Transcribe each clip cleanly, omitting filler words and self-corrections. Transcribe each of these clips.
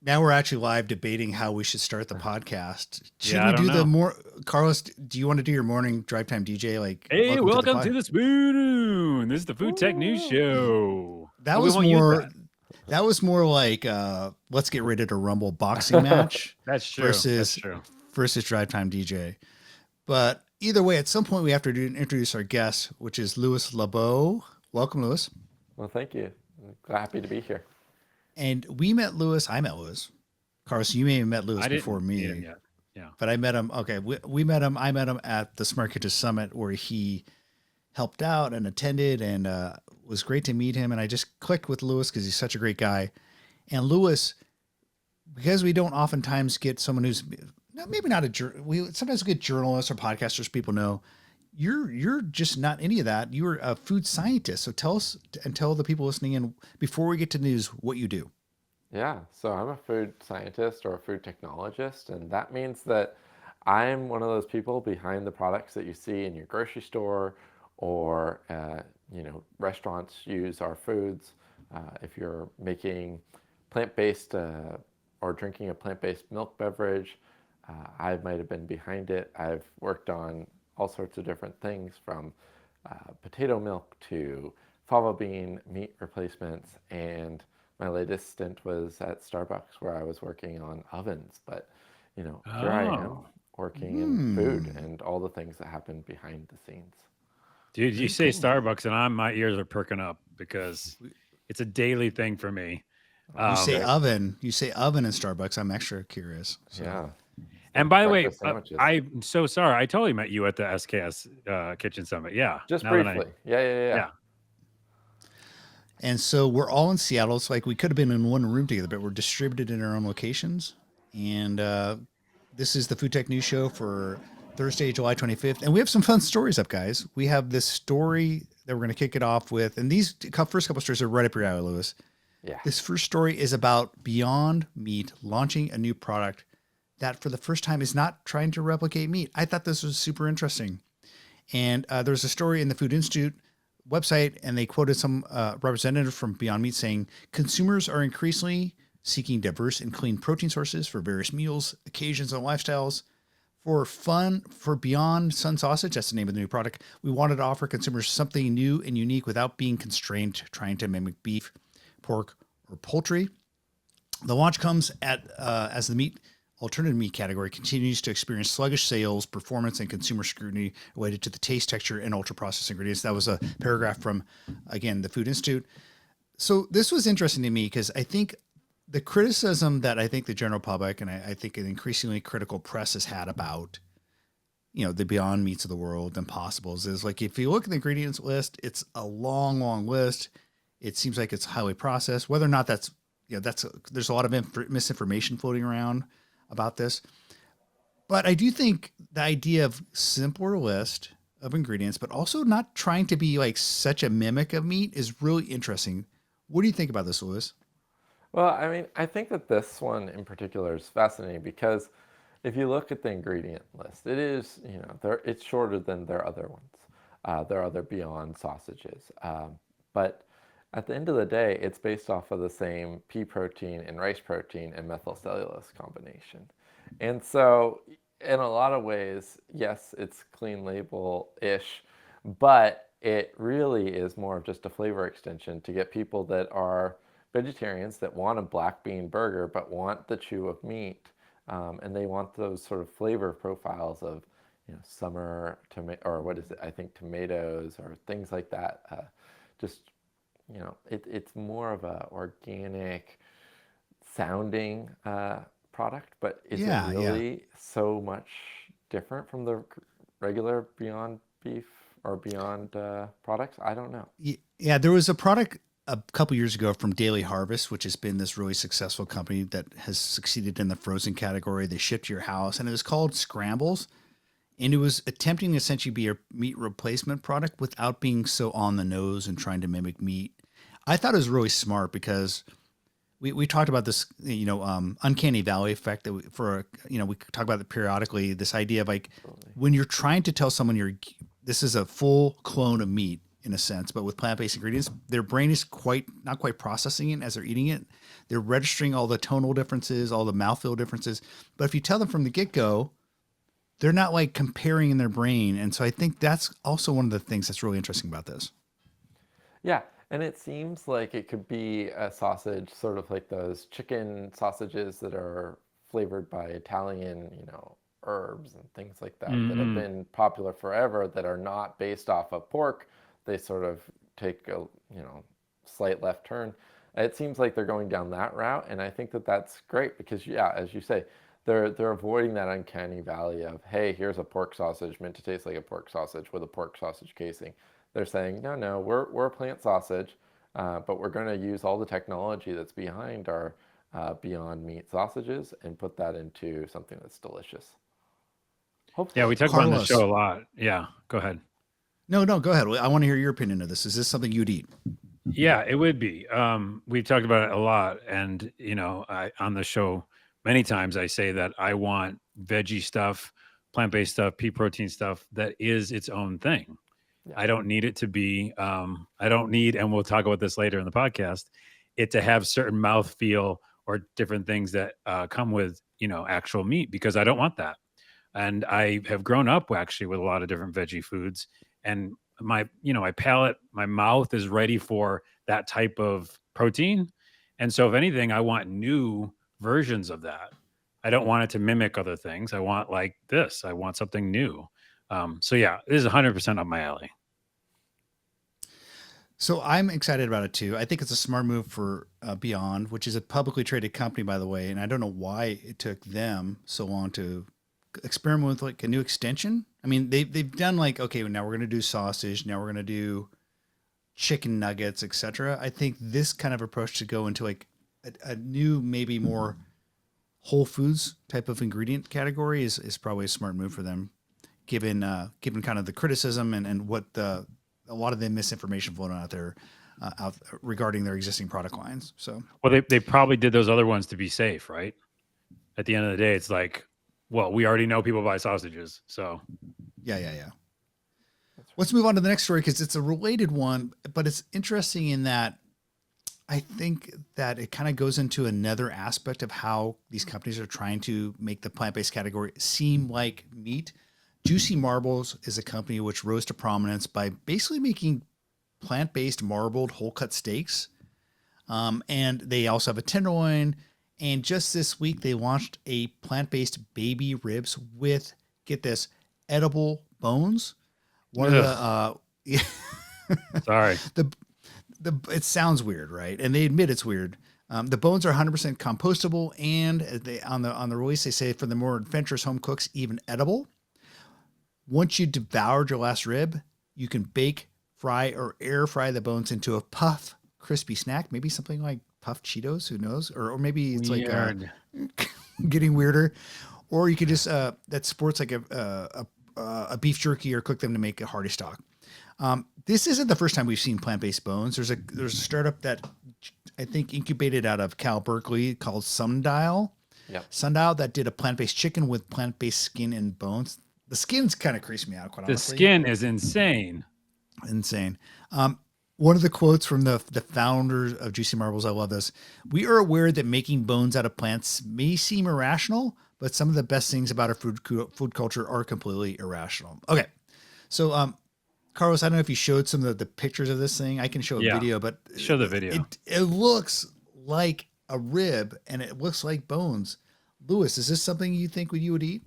Now we're actually live debating how we should start the podcast. Should Yeah, I we don't do the know. more Carlos, do you want to do your morning drive time DJ? Like, Hey, welcome to the welcome to pod. the Spoon. This is the Food Tech News Woo! Show. That But we was won't use more that. that was more like let's get ready to rumble boxing match That's true. That's versus true. drive time DJ. But either way, at some point we have to introduce our guest, which is Louis LeBeau. Welcome, Louis. Well, thank you. I'm happy to be here. And we met Louis. I met Louis. Carlos, you may have met Louis I before didn't meet him me. yet. Yeah. But I met him. Okay, we met him. I met him at the Smart Kitchen Summit where he helped out and attended, and was great to meet him. And I just clicked with Louis because he's such a great guy. And Louis, because we don't oftentimes get someone who's maybe not we sometimes get journalists or podcasters. People know you're just not any of that. You're a food scientist. So tell us and tell the people listening in before we get to news what you do. Yeah, so I'm a food scientist or a food technologist, and that means that I'm one of those people behind the products that you see in your grocery store or restaurants use our foods. If you're making plant-based or drinking a plant-based milk beverage, I might have been behind it. I've worked on all sorts of different things from potato milk to fava bean meat replacements, and my latest stint was at Starbucks where I was working on ovens. But here I am Oh, working in food and all the things that happen behind the scenes. dude, you Very say cool. Starbucks, and my ears are perking up because it's a daily thing for me. You Oh, say great. oven. You say oven in Starbucks. I'm extra curious. So Yeah. And by the way, Breakfast sandwiches. I'm so sorry. I totally met you at the SKS Kitchen Summit. Yeah. Just now that I- briefly. Yeah. yeah. And so we're all in Seattle. It's like we could have been in one room together, but we're distributed in our own locations. And this is the Food Tech News Show for Thursday, July 25th. And we have some fun stories up, guys. We have this story that we're going to kick it off with. And these first couple stories are right up your alley, Louis. Yeah. This first story is about Beyond Meat launching a new product that for the first time is not trying to replicate meat. I thought this was super interesting. And there's a story in the Food Institute website, and they quoted some representative from Beyond Meat saying consumers are increasingly seeking diverse and clean protein sources for various meals, occasions, and lifestyles. For Beyond Sun Sausage, that's the name of the new product, we wanted to offer consumers something new and unique without being constrained to trying to mimic beef, pork, or poultry. The launch comes at as the alternative meat category continues to experience sluggish sales, performance, and consumer scrutiny related to the taste, texture, and ultra processed ingredients. That was a paragraph from, again, the Food Institute. So this was interesting to me because I think the criticism that I think the general public and I think an increasingly critical press has had about, the Beyond Meats of the world, Impossibles, is like if you look at the ingredients list, it's a long, long list. It seems like it's highly processed. Whether or not there's a lot of misinformation floating around about this. But I do think the idea of simpler list of ingredients, but also not trying to be like such a mimic of meat is really interesting. What do you think about this, Louis? Well, I mean, I think that this one in particular is fascinating because if you look at the ingredient list, it is, it's shorter than their other ones, their other Beyond sausages. But at the end of the day, it's based off of the same pea protein and rice protein and methylcellulose combination. And so, in a lot of ways, yes, it's clean label ish, but it really is more of just a flavor extension to get people that are vegetarians that want a black bean burger but want the chew of meat, and they want those sort of flavor profiles of summer tomato, or what is it, I think tomatoes or things like that. Just it's more of a organic sounding product, but is it really so much different from the regular Beyond Beef or Beyond products? I don't know. Yeah, there was a product a couple years ago from Daily Harvest, which has been this really successful company that has succeeded in the frozen category. They ship to your house, and it was called Scrambles. And it was attempting to essentially be a meat replacement product without being so on the nose and trying to mimic meat. I thought it was really smart because we talked about this, uncanny valley effect that we talk about it periodically. This idea of like when you're trying to tell someone this is a full clone of meat, in a sense, but with plant-based ingredients, their brain is not quite processing it as they're eating it. They're registering all the tonal differences, all the mouthfeel differences. But if you tell them from the get-go, they're not like comparing in their brain. And so I think that's also one of the things that's really interesting about this. Yeah, and it seems like it could be a sausage, sort of like those chicken sausages that are flavored by Italian, herbs and things like that that have Mm-hmm. been popular forever that are not based off of pork. They sort of take a, slight left turn. It seems like they're going down that route, and I think that that's great because, yeah, as you say, they're avoiding that uncanny valley of, hey, here's a pork sausage meant to taste like a pork sausage with a pork sausage casing. They're saying, no, no, we're a plant sausage, but we're going to use all the technology that's behind our Beyond Meat sausages and put that into something that's delicious. Yeah, we Hopefully. talk about in the Carlos. show a lot. Yeah, go ahead. No, no, go ahead. I want to hear your opinion of this. Is this something you'd eat? Yeah, it would be. We've talked about it a lot, and I on the show many times I say that I want veggie stuff, plant-based stuff, pea protein stuff that is its own thing. Yeah. I don't need it to be. I don't need, and we'll talk about this later in the podcast, it to have certain mouth feel or different things that come with actual meat because I don't want that. And I have grown up actually with a lot of different veggie foods, and my palate, my mouth is ready for that type of protein. And so if anything, I want new versions of that. I don't want it to mimic other things. I want like this. I want something new. So yeah, this is 100% up my alley. So I'm excited about it too. I think it's a smart move for Beyond, which is a publicly traded company, by the way. And I don't know why it took them so long to experiment with like a new extension. I mean, they've done like, okay, now we're gonna do sausage, now we're gonna do chicken nuggets, etc. I think this kind of approach to go into like a new, maybe more whole foods type of ingredient category is probably a smart move for them, given kind of the criticism and what a lot of the misinformation floating out there out regarding their existing product lines. So Well, they probably did those other ones to be safe, right? At the end of the day, it's like, well, we already know people buy sausages, so yeah. That's right. Let's move on to the next story because it's a related one, but it's interesting in that I think that it kind of goes into another aspect of how these companies are trying to make the plant-based category seem like meat. Juicy Marbles is a company which rose to prominence by basically making plant-based marbled whole cut steaks. And they also have a tenderloin. And just this week, they launched a plant-based baby ribs with, get this, edible bones. One of ugh, sorry. the it sounds weird, right? And they admit it's weird. The bones are 100% compostable, and they on the release they say for the more adventurous home cooks, even edible. Once you devoured your last rib, you can bake, fry, or air fry the bones into a puff crispy snack. Maybe something like puffed Cheetos. Who knows? Or maybe it's like Weird. getting weirder. Or you could just that sports like a beef jerky or cook them to make a hearty stock. This isn't the first time we've seen plant-based bones. There's a startup that I think incubated out of Cal Berkeley called Sundial. Yep. Sundial that did a plant-based chicken with plant-based skin and bones. The skin's kind of creeps me out, quite The honestly. skin is insane. Insane. One of the quotes from the founders of Juicy Marbles, I love this. We are aware that making bones out of plants may seem irrational, but some of the best things about our food culture are completely irrational. Okay. So, Carlos, I don't know if you showed some of the pictures of this thing. I can show a Yeah. video, but Show the video. it looks like a rib and it looks like bones. Lewis, is this something you think you would eat?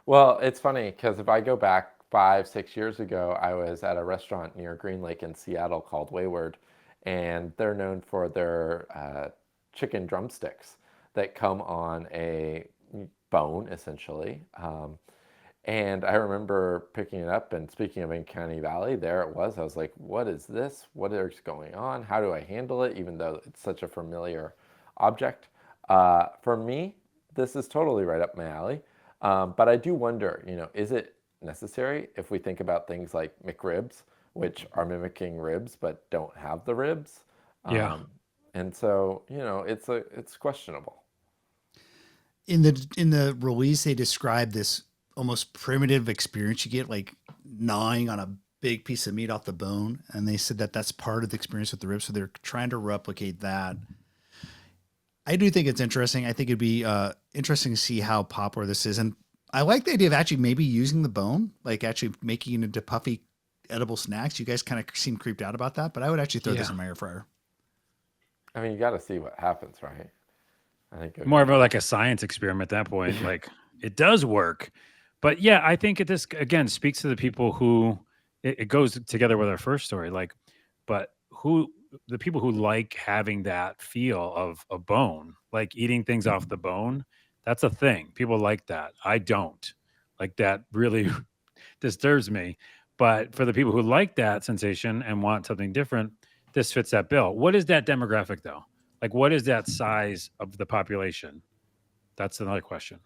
Well, it's funny because if I go back 5, 6 years ago, I was at a restaurant near Green Lake in Seattle called Wayward, and they're known for their chicken drumsticks that come on a bone, essentially. And I remember picking it up and speaking of Uncanny Valley, there it was. I was like, what is this? What is going on? How do I handle it, even though it's such a familiar object? For me, this is totally right up my alley. But I do wonder, is it necessary if we think about things like McRibs, which are mimicking ribs but don't have the ribs? Yeah. And so, it's questionable. In the release, they describe this almost primitive experience you get, like gnawing on a big piece of meat off the bone, and they said that that's part of the experience with the ribs. So they're trying to replicate that. I do think it's interesting. I think it'd be interesting to see how popular this is, and I like the idea of actually maybe using the bone, like actually making it into puffy edible snacks. You guys kind of seem creeped out about that, but I would actually throw this Yeah. in my air fryer. I mean, you got to see what happens, right? I think More of a, like a science experiment at that point. Like it does work. But yeah, I think this again speaks to the people who it goes together with our first story. Like, but who the people who like having that feel of a bone, like eating things off the bone, that's a thing. People like that. I don't. Like that really disturbs me. But for the people who like that sensation and want something different, this fits that bill. What is that demographic though? Like, what is that size of the population? That's another question.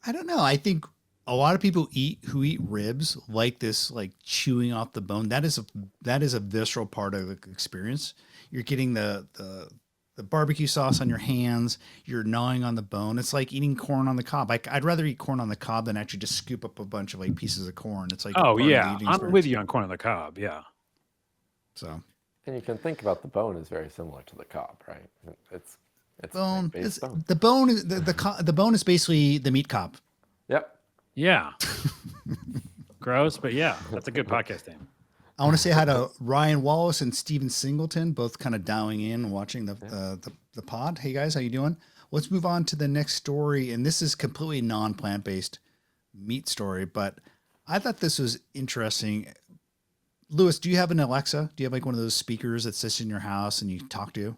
I don't know. I think a lot of people who eat ribs like this, like chewing off the bone. That is a visceral part of the experience. You're getting the barbecue sauce on your hands. You're gnawing on the bone. It's like eating corn on the cob. I'd rather eat corn on the cob than actually just scoop up a bunch of like pieces of corn. It's like Oh part of the yeah, eating I'm with experience. you on corn on the cob. Yeah, So and you can think about the bone is very similar to the cob, right? It's bone plant-based is bone. the bone is the bone is basically the meat cob. Yep. yeah. Gross, but yeah, that's a good podcast name. I want to say hi to Ryan Wallace and Steven Singleton, both kind of dialing in and watching the pod. Hey guys, how you doing? Let's move on to the next story, and this is completely non-plant based meat story, but I thought this was interesting. Lewis, do you have an Alexa? Do you have like one of those speakers that sits in your house and you talk to?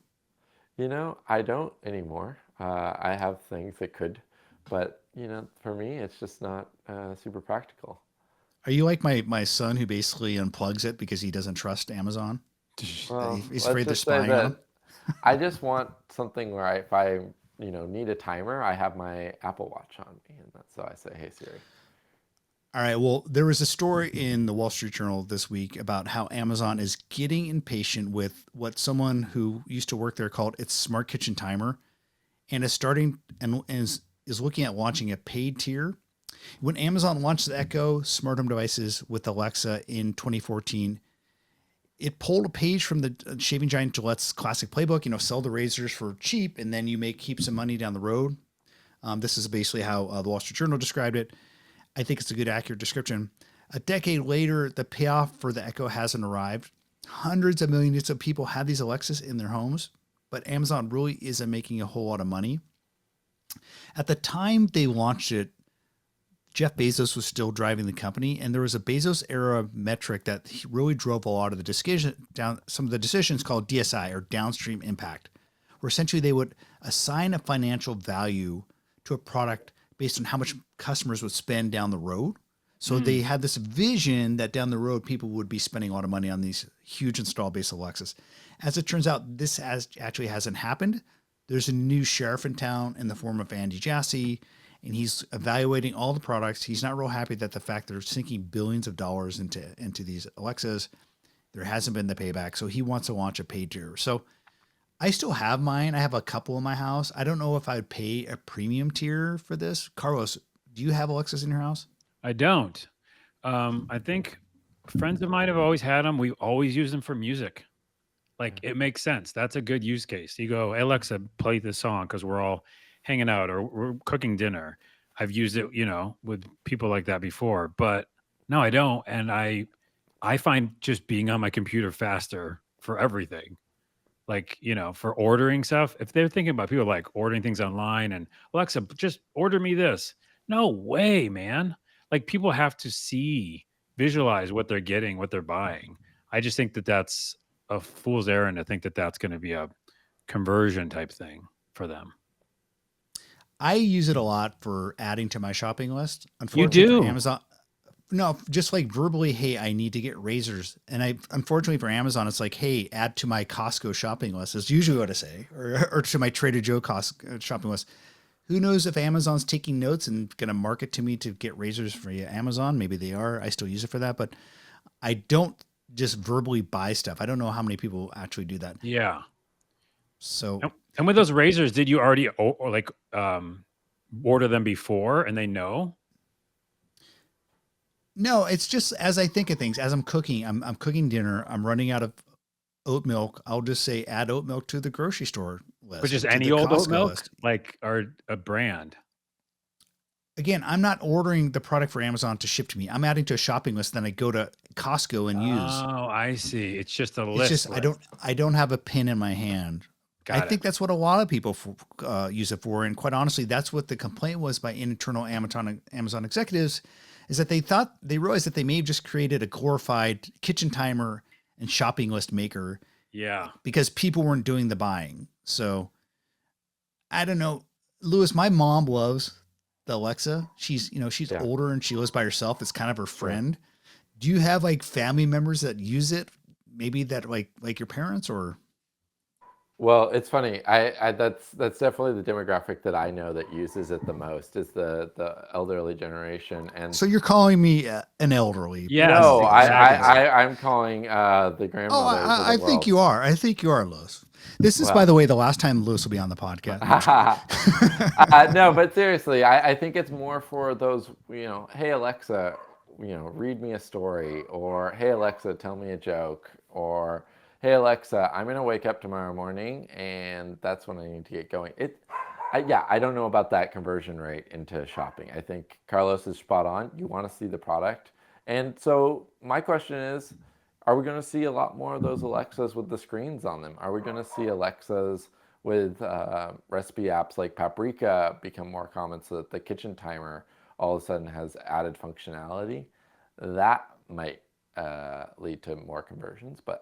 You know, I don't anymore. I have things that could, but you know, for me, it's just not super practical. Are you like my son who basically unplugs it because he doesn't trust Amazon? Well, He's let's afraid they're just say spying on him. that I just want something where if I, you know, need a timer, I have my Apple Watch on me, and that's so I say, "Hey Siri." All right. Well, there was a story in the Wall Street Journal this week about how Amazon is getting impatient with what someone who used to work there called its smart kitchen timer, and is starting and is looking at launching a paid tier. When Amazon launched the Echo smart home devices with Alexa in 2014, it pulled a page from the shaving giant Gillette's classic playbook. You know, sell the razors for cheap, and then you make heaps of money down the road. This is basically how the Wall Street Journal described it. I think it's a good, accurate description. A decade later, the payoff for the Echo hasn't arrived. Hundreds of millions of people have these Alexas in their homes, but Amazon really isn't making a whole lot of money. At the time they launched it, Jeff Bezos was still driving the company, and there was a Bezos era metric that really drove a lot of the some of the decisions called DSI, or downstream impact, where essentially they would assign a financial value to a product based on how much customers would spend down the road. So they had this vision that down the road people would be spending a lot of money on these huge install base Alexas. As it turns out, this actually hasn't happened. There's a new sheriff in town in the form of Andy Jassy, and he's evaluating all the products. He's not real happy that the fact they're sinking billions of dollars into these Alexas. There hasn't been the payback, so he wants to launch a paid tier. So I still have mine. I have a couple in my house. I don't know if I'd pay a premium tier for this. Carlos, do you have Alexas in your house? I don't. I think friends of mine have always had them. We always use them for music. Like it makes sense. That's a good use case. You go, hey, Alexa, play this song because we're all hanging out or we're cooking dinner. I've used it, you know, with people like that before, but no, I don't. And I find just being on my computer faster for everything. Like, you know, for ordering stuff. If they're thinking about people like ordering things online and Alexa, just order me this. No way, man. Like people have to visualize what they're getting, what they're buying. I just think that that's a fool's errand to think that that's going to be a conversion type thing for them. I use it a lot for adding to my shopping list. You Unfortunately for do? Amazon, no, just like verbally, hey, I need to get razors. And unfortunately for Amazon, it's like, hey, add to my Costco shopping list is usually what I say, or to my Trader Joe shopping list. Who knows if Amazon's taking notes and going to market to me to get razors via Amazon? Maybe they are. I still use it for that, but I don't just verbally buy stuff. I don't know how many people actually do that. Yeah. So And with those razors, did you already order them before and they know? No, it's just as I think of things, as I'm cooking, I'm cooking dinner, I'm running out of oat milk. I'll just say add oat milk to the grocery store But list or just to any the old oat Costco milk, list. like, or a brand. Again, I'm not ordering the product for Amazon to ship to me. I'm adding to a shopping list, then I go to Costco and use. Oh, I see. It's just a It's just list. I don't have a pen in my hand. I Got it. think that's what a lot of people use it for, and quite honestly, that's what the complaint was by internal Amazon executives, is that they realized that they may have just created a glorified kitchen timer and shopping list maker Yeah. because people weren't doing the buying. So I don't know, Lewis. My mom loves the Alexa. She's Yeah, older and she lives by herself. It's kind of her sure. friend. Do you have like family members that use it? Maybe that like your parents or Well, it's funny. That's definitely the demographic that I know that uses it the most is the elderly generation. And so you're calling me an elderly Yes, no, exactly. I'm calling the Oh, grandmothers of the I think world. you are. I think you are, Lewis. This is, by Well, the way, the last time Lewis will be on the podcast. No, I'm just kidding. no, but seriously, I think it's more for those, hey Alexa, read me a story, or hey Alexa, tell me a joke, or hey Alexa, I'm gonna wake up tomorrow morning, and that's when I need to get going. Yeah, I don't know about that conversion rate into shopping. I think Carlos is spot on. You want to see the product, and so my question is, are we going to see a lot more of those Alexas with the screens on them? Are we going to see Alexas with recipe apps like Paprika become more common so that the kitchen timer all of a sudden has added functionality? That might lead to more conversions, but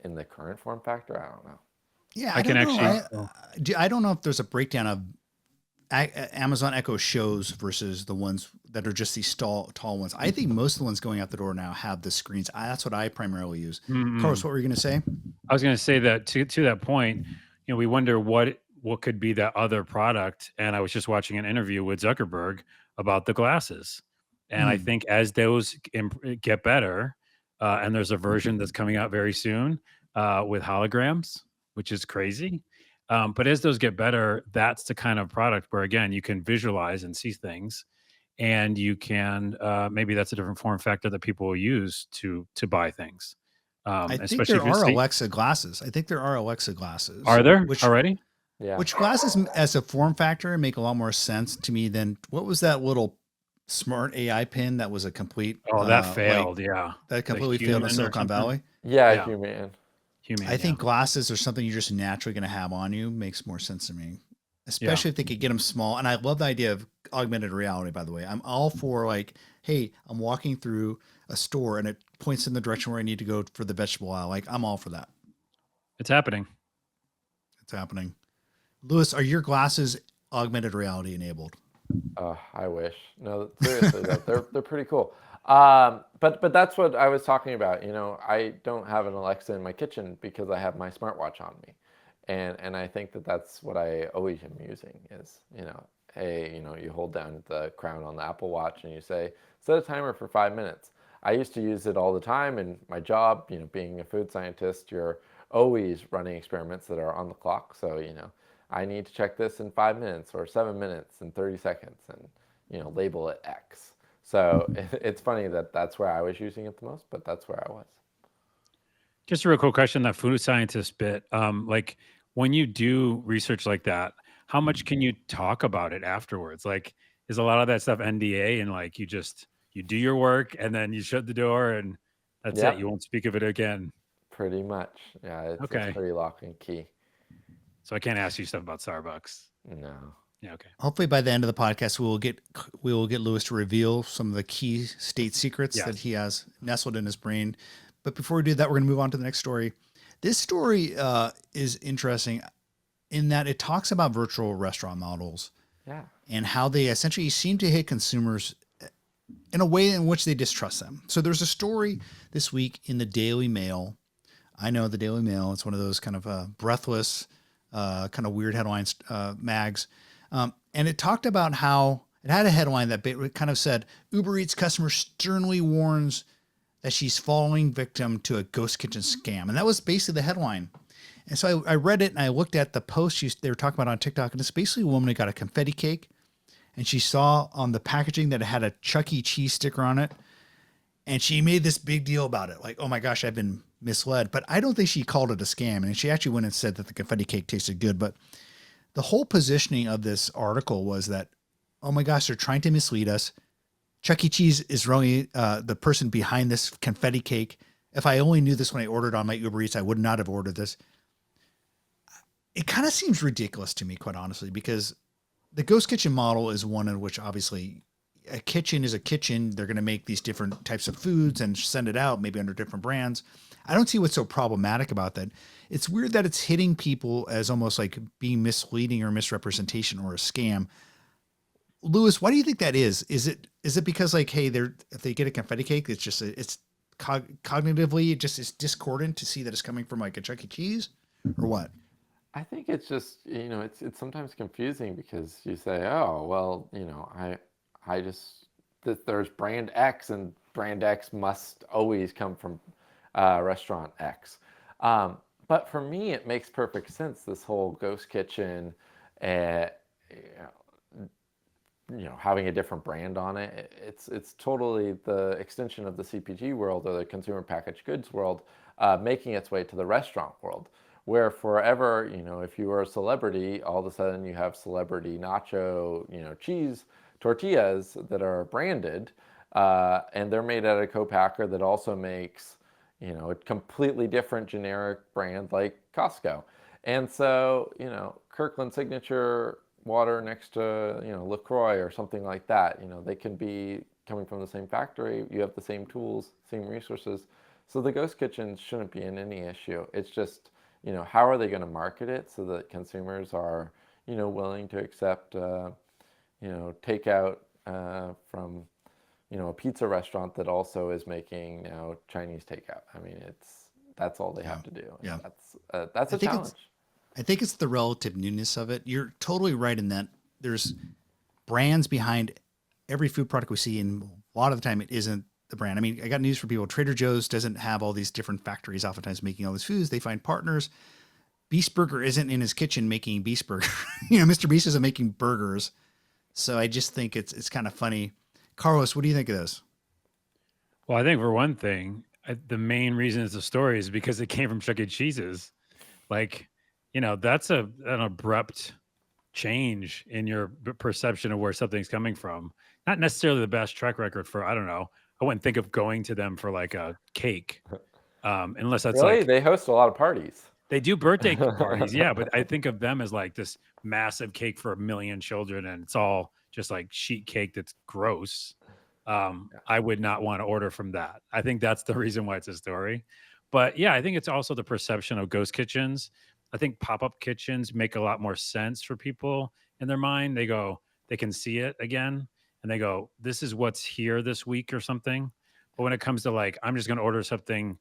in the current form factor, I don't know. Yeah, I I can don't know. actually. I don't know if there's a breakdown of Amazon Echo shows versus the ones that are just these tall ones. I think most of the ones going out the door now have the screens. That's what I primarily use. Carlos, Mm-mm. what were you going to say? I was going to say that to that point, we wonder what could be that other product. And I was just watching an interview with Zuckerberg about the glasses, and I Hmm. think as those get better, and there's a version that's coming out very soon with holograms, which is crazy. But as those get better, that's the kind of product where again you can visualize and see things, and you can maybe that's a different form factor that people will use to buy things, I think especially there if you are see. Alexa glasses. I think there are Alexa glasses, Are there which already? Yeah. which glasses as a form factor make a lot more sense to me than what was that little smart AI pin that was a complete Oh, that like failed. Yeah, that the completely failed in human or Silicon something. Valley. Yeah, Yeah, human. I human. Yeah, think glasses are something you're just naturally going to have on you. Makes more sense to me, yeah. especially if they could get them small. And I love the idea of augmented reality. By the way, I'm all for like, hey, I'm walking through a store and it points in the direction where I need to go for the vegetable aisle. Like, I'm all for that. It's happening. It's happening. Lewis, are your glasses augmented reality enabled? I wish. No, seriously though, they're pretty cool. But that's what I was talking about. I don't have an Alexa in my kitchen because I have my smartwatch on me, and I think that that's what I always am using is hey, you hold down the crown on the Apple Watch and you say set a timer for 5 minutes. I used to use it all the time in my job. Being a food scientist, you're always running experiments that are on the clock. So I need to check this in 5 minutes or 7 minutes and 30 seconds and, label it X. So it's funny that that's where I was using it the most, but that's where I was. Just a real quick question, that food scientist bit. Like when you do research like that, how much can you talk about it afterwards? Like, is a lot of that stuff NDA and like you do your work and then you shut the door and that's it. You Yep, won't speak of it again. pretty much. Yeah, it's Okay. pretty lock and key. So I can't ask you stuff about Starbucks. No. Yeah, okay. Hopefully, by the end of the podcast, we will get Lewis to reveal some of the key state secrets that Yes. he has nestled in his brain. But before we do that, we're going to move on to the next story. This story is interesting in that it talks about virtual restaurant models Yeah. and how they essentially seem to hit consumers in a way in which they distrust them. So there's a story this week in the Daily Mail. I know the Daily Mail. It's one of those kind of breathless, kind of weird headlines, mags. And it talked about how it had a headline that kind of said, Uber Eats customer sternly warns that she's falling victim to a ghost kitchen scam. And that was basically the headline. And so I read it and I looked at the post they were talking about on TikTok. And it's basically a woman who got a confetti cake and she saw on the packaging that it had a Chuck E. Cheese sticker on it. And she made this big deal about it. Like, oh my gosh, I've been misled. But I don't think she called it a scam. And she actually went and said that the confetti cake tasted good. But the whole positioning of this article was that, oh my gosh, they're trying to mislead us. Chuck E. Cheese is really the person behind this confetti cake. If I only knew this when I ordered on my Uber Eats, I would not have ordered this. It kind of seems ridiculous to me, quite honestly, because the ghost kitchen model is one in which obviously a kitchen is a kitchen. They're going to make these different types of foods and send it out, maybe under different brands. I don't see what's so problematic about that. It's weird that it's hitting people as almost like being misleading or misrepresentation or a scam. Lewis, why do you think that is? Is it because like, hey, if they get a confetti cake, it's just it's cognitively it just is discordant to see that it's coming from like a Chuck E. Cheese, or what? I think it's just, it's sometimes confusing because you say, oh, well, I just, there's brand X and brand X must always come from restaurant X. But for me, it makes perfect sense, this whole ghost kitchen, uh, having a different brand on it. It's totally the extension of the CPG world, or the consumer packaged goods world, making its way to the restaurant world, where forever, if you were a celebrity, all of a sudden you have celebrity nacho, cheese tortillas that are branded, and they're made at a co-packer that also makes, a completely different generic brand like Costco. And so, Kirkland Signature water next to, LaCroix or something like that, they can be coming from the same factory. You have the same tools, same resources. So the ghost kitchens shouldn't be in any issue. It's just, how are they going to market it so that consumers are, willing to accept, takeout from, a pizza restaurant that also is making now Chinese takeout. I mean, that's all they have to do. Yeah. That's a challenge. I think it's the relative newness of it. You're totally right in that there's brands behind every food product we see, and a lot of the time it isn't the brand. I mean, I got news for people. Trader Joe's doesn't have all these different factories oftentimes making all these foods. They find partners. Beast Burger isn't in his kitchen making Beast Burger. Mr. Beast isn't making burgers. So I just think it's kind of funny. Carlos, what do you think of this? Well, I think for one thing, the main reason it's a story is because it came from Chuck E. Cheese's. Like, that's an abrupt change in your perception of where something's coming from. Not necessarily the best track record for, I don't know. I wouldn't think of going to them for like a cake, unless that's really? like They host a lot of parties. They do birthday parties, yeah. But I think of them as like this massive cake for 1 million children, and it's all just like sheet cake that's gross. I would not want to order from that. I think that's the reason why it's a story. But yeah, I think it's also the perception of ghost kitchens. I think pop-up kitchens make a lot more sense for people in their mind. They can see it again and they go, this is what's here this week or something. But when it comes to like, I'm just going to order something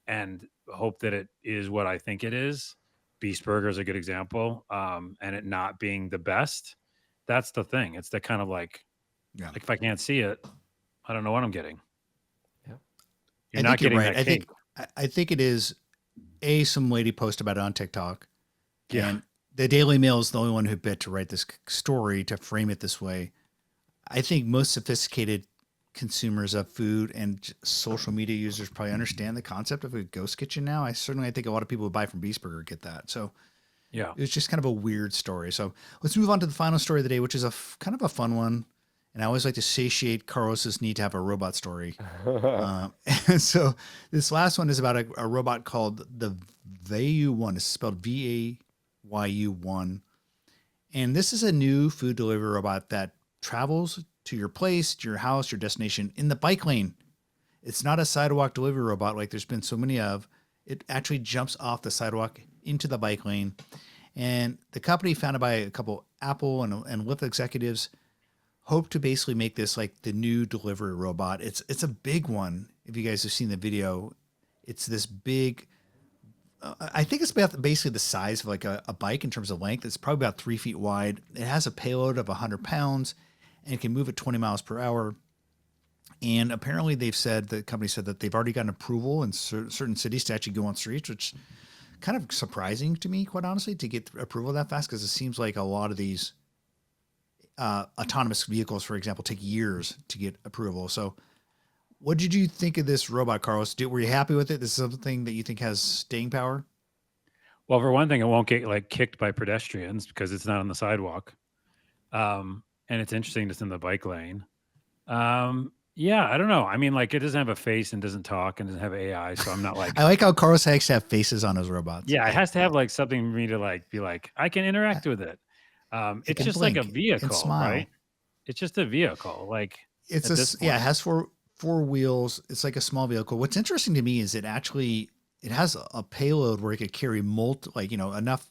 and hope that it is what I think it is. Beast Burger is a good example. And it not being the best. That's the thing. It's the kind of like if I can't see it, I don't know what I'm getting. Yeah. You're not getting that cake. I think it is some lady posted about it on TikTok. Yeah. And the Daily Mail is the only one who bit to write this story to frame it this way. I think most sophisticated consumers of food and social media users probably understand the concept of a ghost kitchen now. I think a lot of people who buy from Beast Burger get that. So yeah, it was just kind of a weird story. So let's move on to the final story of the day, which is kind of a fun one. And I always like to satiate Carlos's need to have a robot story. And so this last one is about a robot called the Vayu1. It's spelled VAYU1. And this is a new food delivery robot that travels to your place, to your house, your destination in the bike lane. It's not a sidewalk delivery robot like there's been so many of. It actually jumps off the sidewalk into the bike lane. And the company, founded by a couple Apple and Lyft executives, hope to basically make this like the new delivery robot. It's a big one. If you guys have seen the video, it's this big, I think it's about basically the size of like a bike in terms of length. It's probably about 3 feet wide. It has a payload of 100 pounds and it can move at 20 miles per hour. And apparently the company said that they've already gotten approval in certain cities to actually go on streets, which kind of surprising to me, quite honestly, to get approval that fast. Cause it seems like a lot of these, autonomous vehicles, for example, take years to get approval. So what did you think of this robot, Carlos? Were you happy with it? This is something that you think has staying power? Well, for one thing, it won't get like kicked by pedestrians because it's not on the sidewalk. And it's interesting it's in the bike lane. Yeah, I don't know. I mean, like it doesn't have a face and doesn't talk and doesn't have AI, so I'm not like, I like how Carlos likes to have faces on his robots. yeah, it has to have like something for me to like be like, I can interact with it. It It's can just like a blink and vehicle, smile. right? It's just a vehicle. Like It's at this yeah, it point, has four wheels. It's like a small vehicle. What's interesting to me is it has a payload where it could carry enough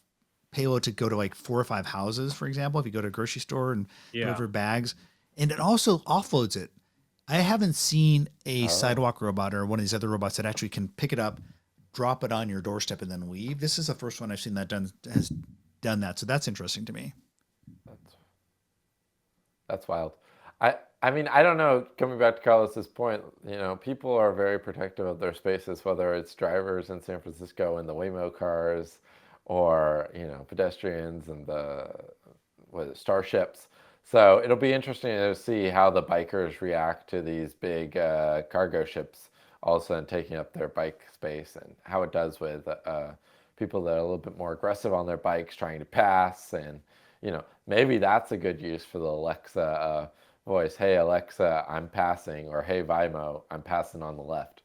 payload to go to like 4 or 5 houses, for example, if you go to a grocery store and yeah. deliver bags. And it also offloads it. I haven't seen a sidewalk robot or one of these other robots that actually can pick it up, drop it on your doorstep, and then leave. This is the first one I've seen that has done that. So that's interesting to me. That's wild. I mean, I don't know, coming back to Carlos's point, people are very protective of their spaces, whether it's drivers in San Francisco in the Waymo cars or, pedestrians and starships. So it'll be interesting to see how the bikers react to these big cargo ships all of a sudden taking up their bike space, and how it does with people that are a little bit more aggressive on their bikes trying to pass. And maybe that's a good use for the Alexa voice. Hey Alexa, I'm passing, or hey Vimo, I'm passing on the left.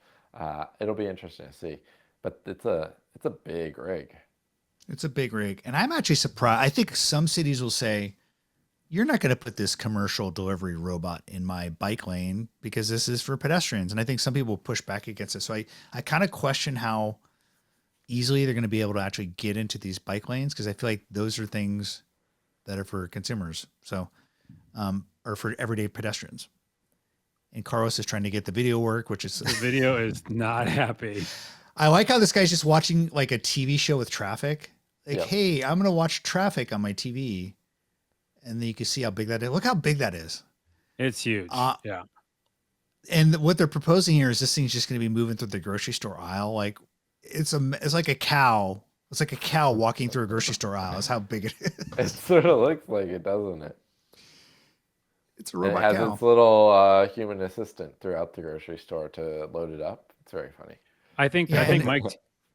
It'll be interesting to see, but it's a big rig. It's a big rig, and I'm actually surprised. I think some cities will say, "You're not going to put this commercial delivery robot in my bike lane because this is for pedestrians." And I think some people push back against it. So I kind of question how easily they're going to be able to actually get into these bike lanes, because I feel like those are things that are for consumers. So, or for everyday pedestrians. And Carlos is trying to get the video work, which is The video is not happy. I like how this guy's just watching like a TV show with traffic. Like, Yep. hey, I'm going to watch traffic on my TV. And then you can see how big that is. Look how big that is. It's huge. Yeah. And what they're proposing here is this thing's just going to be moving through the grocery store aisle. Like it's like a cow. It's like a cow walking through a grocery store aisle. That's how big it is. It sort of looks like it, doesn't it? It's a And it robot has cow. its little human assistant throughout the grocery store to load it up. It's very funny. I think Yeah, and- Mike,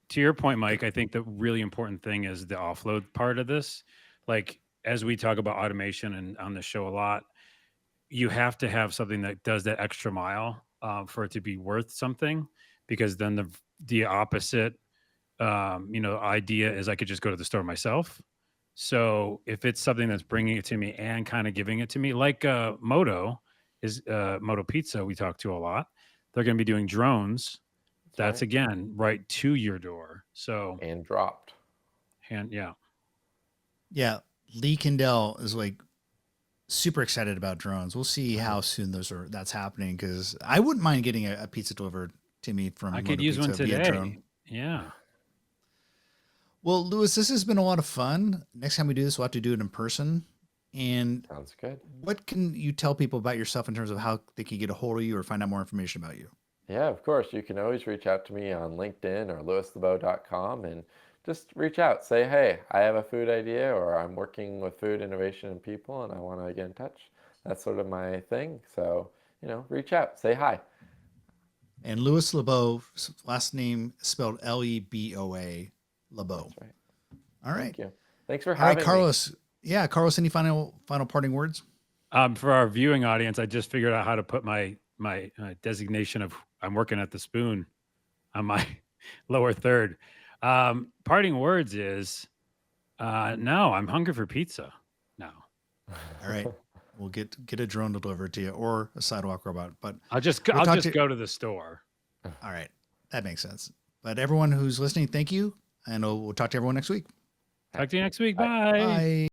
to your point, Mike, I think the really important thing is the offload part of this. Like as we talk about automation and on the show a lot, you have to have something that does that extra mile for it to be worth something, because then the opposite idea is I could just go to the store myself. So if it's something that's bringing it to me and kind of giving it to me, like Moto Pizza, we talk to a lot. They're going to be doing drones. That's right. again right to your door. So And dropped. yeah. Yeah. Lee Kindell is like super excited about drones. We'll see how soon that's happening, because I wouldn't mind getting a pizza delivered to me from I could Moto use one Pizza via drone. today. Yeah. Well, Lewis, this has been a lot of fun. Next time we do this, we'll have to do it in person. And Sounds good. what can you tell people about yourself in terms of how they can get a hold of you or find out more information about you? Yeah, of course. You can always reach out to me on LinkedIn or lewislebo.com and just reach out. Say, hey, I have a food idea, or I'm working with food innovation and people and I want to get in touch. That's sort of my thing. So, reach out, say hi. And Louis LeBeau, last name spelled Leboa, LeBeau. That's right. All right. Thank you. Thanks for All having right, me. Carlos. Yeah, Carlos, any final parting words? For our viewing audience, I just figured out how to put my designation of I'm working at the spoon on my lower third. Parting words is no, I'm hungry for pizza now. All right. We'll get a drone delivered to you, or a sidewalk robot. But I'll just We'll talk to- go to the store. all right, that makes sense. But everyone who's listening, thank you, and we'll talk to everyone next week. Talk to you next week. Bye. Bye. Bye.